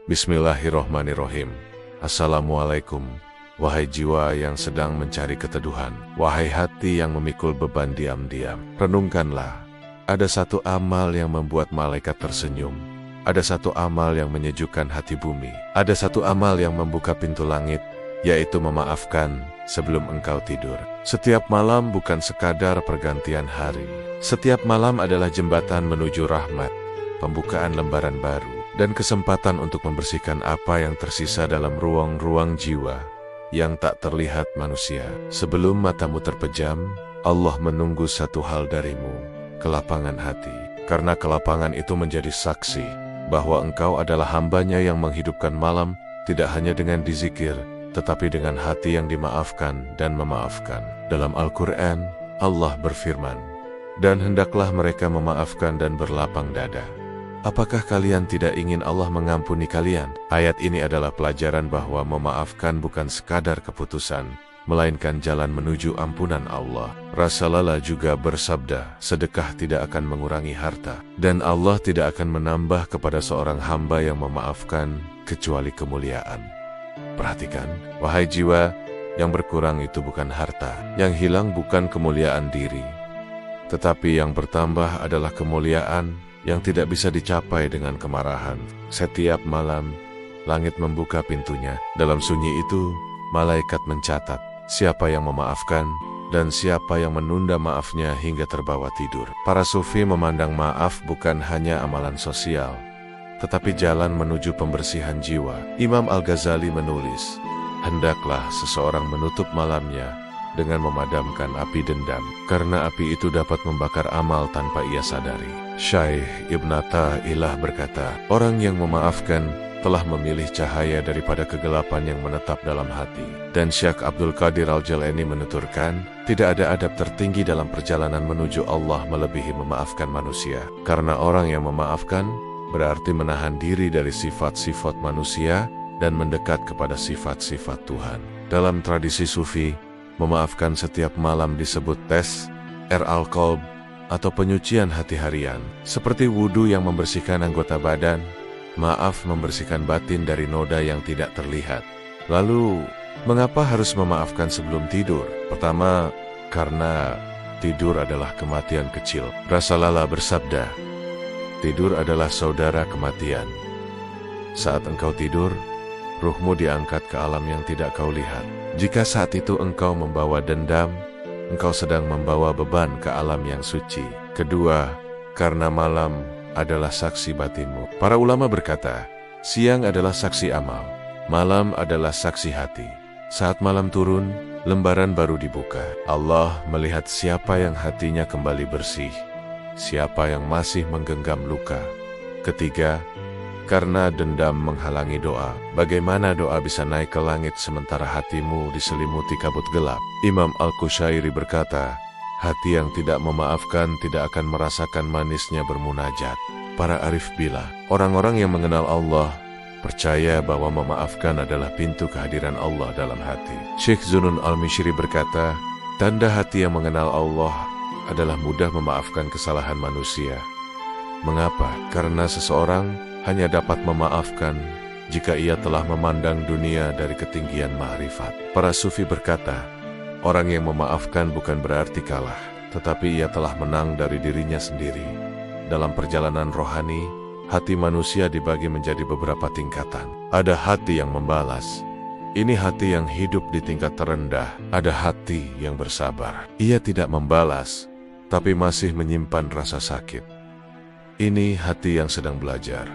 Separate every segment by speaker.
Speaker 1: Bismillahirrohmanirrohim. Assalamualaikum, wahai jiwa yang sedang mencari keteduhan, wahai hati yang memikul beban diam-diam. Renungkanlah, ada satu amal yang membuat malaikat tersenyum, ada satu amal yang menyejukkan hati bumi, ada satu amal yang membuka pintu langit, yaitu memaafkan sebelum engkau tidur. Setiap malam bukan sekadar pergantian hari, setiap malam adalah jembatan menuju rahmat, pembukaan lembaran baru, dan kesempatan untuk membersihkan apa yang tersisa dalam ruang-ruang jiwa yang tak terlihat manusia. Sebelum matamu terpejam, Allah menunggu satu hal darimu, kelapangan hati. Karena kelapangan itu menjadi saksi bahwa engkau adalah hambanya yang menghidupkan malam, tidak hanya dengan dizikir, tetapi dengan hati yang dimaafkan dan memaafkan. Dalam Al-Quran, Allah berfirman, "Dan hendaklah mereka memaafkan dan berlapang dada." Apakah kalian tidak ingin Allah mengampuni kalian? Ayat ini adalah pelajaran bahwa memaafkan bukan sekadar keputusan, melainkan jalan menuju ampunan Allah. Rasulullah juga bersabda, sedekah tidak akan mengurangi harta, dan Allah tidak akan menambah kepada seorang hamba yang memaafkan, kecuali kemuliaan. Perhatikan, wahai jiwa, yang berkurang itu bukan harta, yang hilang bukan kemuliaan diri, tetapi yang bertambah adalah kemuliaan yang tidak bisa dicapai dengan kemarahan. Setiap malam, langit membuka pintunya. Dalam sunyi itu, malaikat mencatat siapa yang memaafkan dan siapa yang menunda maafnya hingga terbawa tidur. Para sufi memandang maaf bukan hanya amalan sosial, tetapi jalan menuju pembersihan jiwa. Imam Al-Ghazali menulis, hendaklah seseorang menutup malamnya dengan memadamkan api dendam, karena api itu dapat membakar amal tanpa ia sadari. Syekh Ibn Athaillah berkata, orang yang memaafkan telah memilih cahaya daripada kegelapan yang menetap dalam hati. Dan Syekh Abdul Qadir Al-Jailani menuturkan, tidak ada adab tertinggi dalam perjalanan menuju Allah melebihi memaafkan manusia. Karena orang yang memaafkan berarti menahan diri dari sifat-sifat manusia dan mendekat kepada sifat-sifat Tuhan. Dalam tradisi sufi, memaafkan setiap malam disebut tes, al-qalb, atau penyucian hati harian. Seperti wudhu yang membersihkan anggota badan, maaf membersihkan batin dari noda yang tidak terlihat. Lalu, mengapa harus memaafkan sebelum tidur? Pertama, karena tidur adalah kematian kecil. Rasulullah bersabda, tidur adalah saudara kematian. Saat engkau tidur, ruhmu diangkat ke alam yang tidak kau lihat. Jika saat itu engkau membawa dendam, engkau sedang membawa beban ke alam yang suci. Kedua, karena malam adalah saksi batinmu. Para ulama berkata, siang adalah saksi amal, malam adalah saksi hati. Saat malam turun, lembaran baru dibuka. Allah melihat siapa yang hatinya kembali bersih, siapa yang masih menggenggam luka. Ketiga, karena dendam menghalangi doa. Bagaimana doa bisa naik ke langit sementara hatimu diselimuti kabut gelap? Imam Al-Qushairi berkata, hati yang tidak memaafkan tidak akan merasakan manisnya bermunajat. Para arif bilang, orang-orang yang mengenal Allah percaya bahwa memaafkan adalah pintu kehadiran Allah dalam hati. Syekh Zunun Al-Mishri berkata, tanda hati yang mengenal Allah adalah mudah memaafkan kesalahan manusia. Mengapa? Karena seseorang hanya dapat memaafkan jika ia telah memandang dunia dari ketinggian ma'rifat. Para sufi berkata, orang yang memaafkan bukan berarti kalah, tetapi ia telah menang dari dirinya sendiri. Dalam perjalanan rohani, hati manusia dibagi menjadi beberapa tingkatan. Ada hati yang membalas. Ini hati yang hidup di tingkat terendah. Ada hati yang bersabar. Ia tidak membalas, tapi masih menyimpan rasa sakit. Ini hati yang sedang belajar.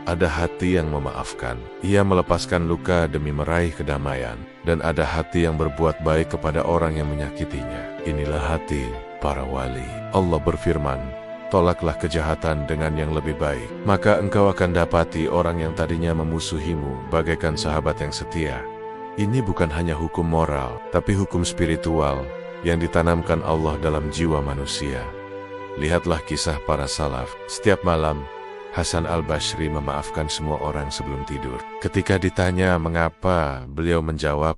Speaker 1: Ada hati yang memaafkan. Ia melepaskan luka demi meraih kedamaian. Dan ada hati yang berbuat baik kepada orang yang menyakitinya. Inilah hati para wali. Allah berfirman, tolaklah kejahatan dengan yang lebih baik. Maka engkau akan dapati orang yang tadinya memusuhimu bagaikan sahabat yang setia. Ini bukan hanya hukum moral, tapi hukum spiritual yang ditanamkan Allah dalam jiwa manusia. Lihatlah kisah para salaf. Setiap malam, Hasan al-Basri memaafkan semua orang sebelum tidur. Ketika ditanya mengapa, beliau menjawab,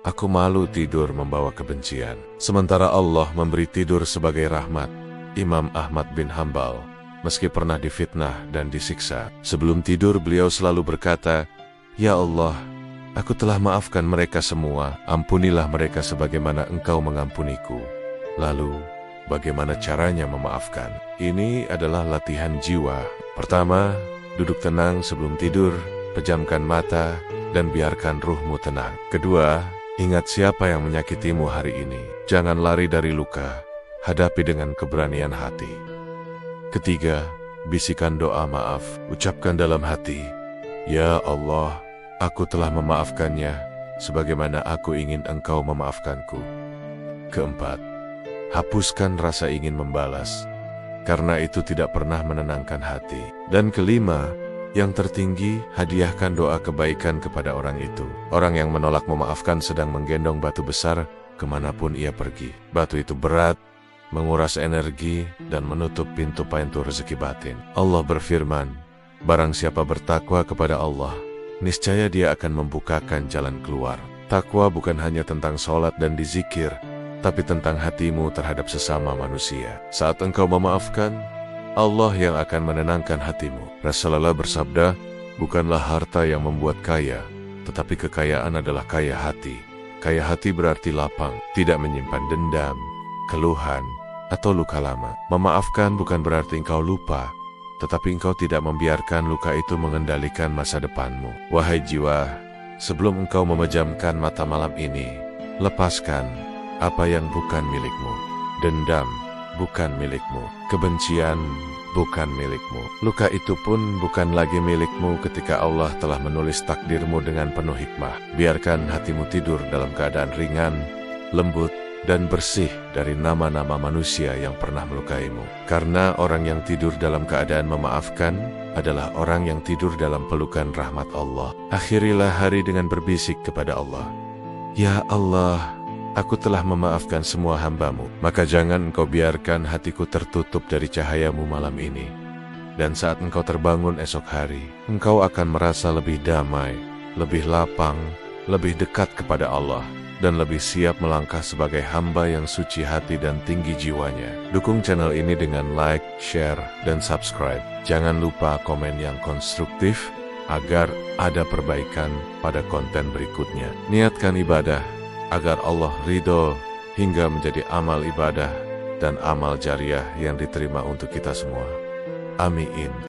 Speaker 1: aku malu tidur membawa kebencian. Sementara Allah memberi tidur sebagai rahmat. Imam Ahmad bin Hambal meski pernah difitnah dan disiksa. Sebelum tidur beliau selalu berkata, "Ya Allah, aku telah maafkan mereka semua, ampunilah mereka sebagaimana Engkau mengampuniku." Lalu, bagaimana caranya memaafkan? Ini adalah latihan jiwa. Pertama, duduk tenang sebelum tidur, pejamkan mata, dan biarkan ruhmu tenang. Kedua, ingat siapa yang menyakitimu hari ini. Jangan lari dari luka, hadapi dengan keberanian hati. Ketiga, bisikan doa maaf, ucapkan dalam hati, "Ya Allah, aku telah memaafkannya, sebagaimana aku ingin Engkau memaafkanku." Keempat, hapuskan rasa ingin membalas, karena itu tidak pernah menenangkan hati. Dan kelima, yang tertinggi, hadiahkan doa kebaikan kepada orang itu. Orang yang menolak memaafkan sedang menggendong batu besar kemanapun ia pergi. Batu itu berat, menguras energi, dan menutup pintu rezeki batin. Allah berfirman, "Barang siapa bertakwa kepada Allah, niscaya dia akan membukakan jalan keluar." Takwa bukan hanya tentang sholat dan dizikir, tapi tentang hatimu terhadap sesama manusia. Saat engkau memaafkan, Allah yang akan menenangkan hatimu. Rasulullah bersabda, "Bukanlah harta yang membuat kaya, tetapi kekayaan adalah kaya hati." Kaya hati berarti lapang, tidak menyimpan dendam, keluhan, atau luka lama. Memaafkan bukan berarti engkau lupa, tetapi engkau tidak membiarkan luka itu mengendalikan masa depanmu. Wahai jiwa, sebelum engkau memejamkan mata malam ini, lepaskan apa yang bukan milikmu. Dendam bukan milikmu, kebencian bukan milikmu. Luka itu pun bukan lagi milikmu ketika Allah telah menulis takdirmu dengan penuh hikmah. Biarkan hatimu tidur dalam keadaan ringan, lembut, dan bersih dari nama-nama manusia yang pernah melukaimu. Karena orang yang tidur dalam keadaan memaafkan adalah orang yang tidur dalam pelukan rahmat Allah. Akhirilah hari dengan berbisik kepada Allah, "Ya Allah, aku telah memaafkan semua hamba-Mu." Maka jangan engkau biarkan hatiku tertutup dari cahayamu malam ini. Dan saat engkau terbangun esok hari, engkau akan merasa lebih damai, lebih lapang, lebih dekat kepada Allah, dan lebih siap melangkah sebagai hamba yang suci hati dan tinggi jiwanya. Dukung channel ini dengan like, share, dan subscribe. Jangan lupa komen yang konstruktif agar ada perbaikan pada konten berikutnya. Niatkan ibadah agar Allah ridho hingga menjadi amal ibadah dan amal jariah yang diterima untuk kita semua. Amin.